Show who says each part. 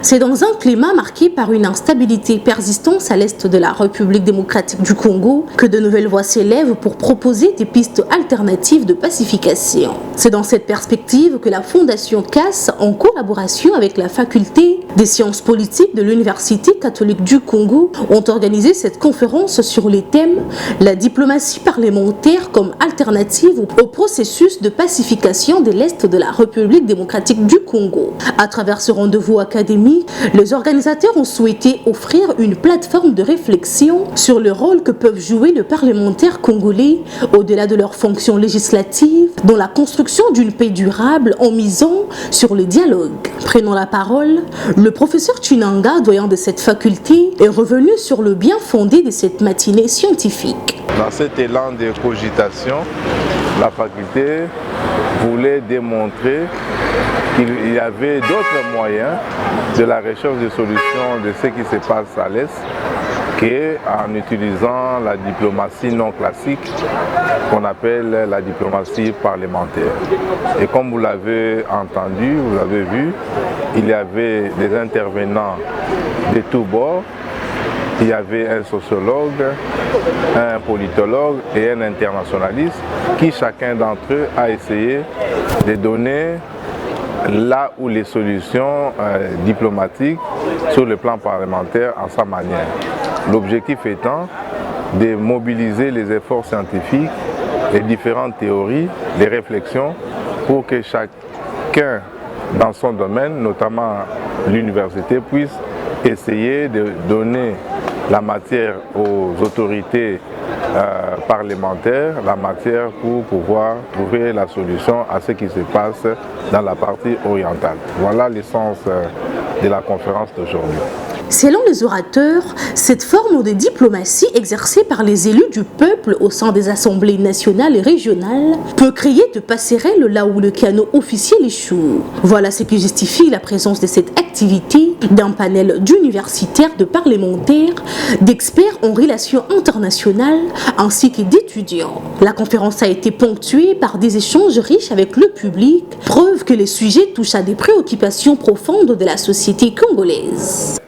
Speaker 1: C'est dans un climat marqué par une instabilité persistante à l'est de la République démocratique du Congo que de nouvelles voix s'élèvent pour proposer des pistes alternatives de pacification. C'est dans cette perspective que la Fondation CAS, en collaboration avec la faculté des sciences politiques de l'Université catholique du Congo, ont organisé cette conférence sur les thèmes « La diplomatie parlementaire comme alternative au processus de pacification de l'est de la République démocratique du Congo ». À travers ce rendez-vous académique, les organisateurs ont souhaité offrir une plateforme de réflexion sur le rôle que peuvent jouer les parlementaires congolais au-delà de leurs fonctions législatives dans la construction d'une paix durable en misant sur le dialogue. Prenant la parole, le professeur Chinanga, doyen de cette faculté, est revenu sur le bien fondé de cette matinée scientifique.
Speaker 2: Dans cet élan de cogitation, la faculté voulait démontrer qu'il y avait d'autres moyens de la recherche de solutions de ce qui se passe à l'Est qu'en utilisant la diplomatie non classique qu'on appelle la diplomatie parlementaire. Et comme vous l'avez entendu, vous l'avez vu, il y avait des intervenants de tous bords. Il y avait un sociologue, un politologue et un internationaliste qui chacun d'entre eux a essayé de donner là où les solutions diplomatiques sur le plan parlementaire en sa manière. L'objectif étant de mobiliser les efforts scientifiques, les différentes théories, les réflexions pour que chacun dans son domaine, notamment l'université, puisse essayer de donner la matière aux autorités parlementaires, la matière pour pouvoir trouver la solution à ce qui se passe dans la partie orientale. Voilà l'essence de la conférence d'aujourd'hui.
Speaker 1: Selon les orateurs, cette forme de diplomatie exercée par les élus du peuple au sein des assemblées nationales et régionales peut créer de passerelles là où le canot officiel échoue. Voilà ce qui justifie la présence de cette activité d'un panel d'universitaires, de parlementaires, d'experts en relations internationales ainsi que d'étudiants. La conférence a été ponctuée par des échanges riches avec le public, preuve que les sujets touchent à des préoccupations profondes de la société congolaise.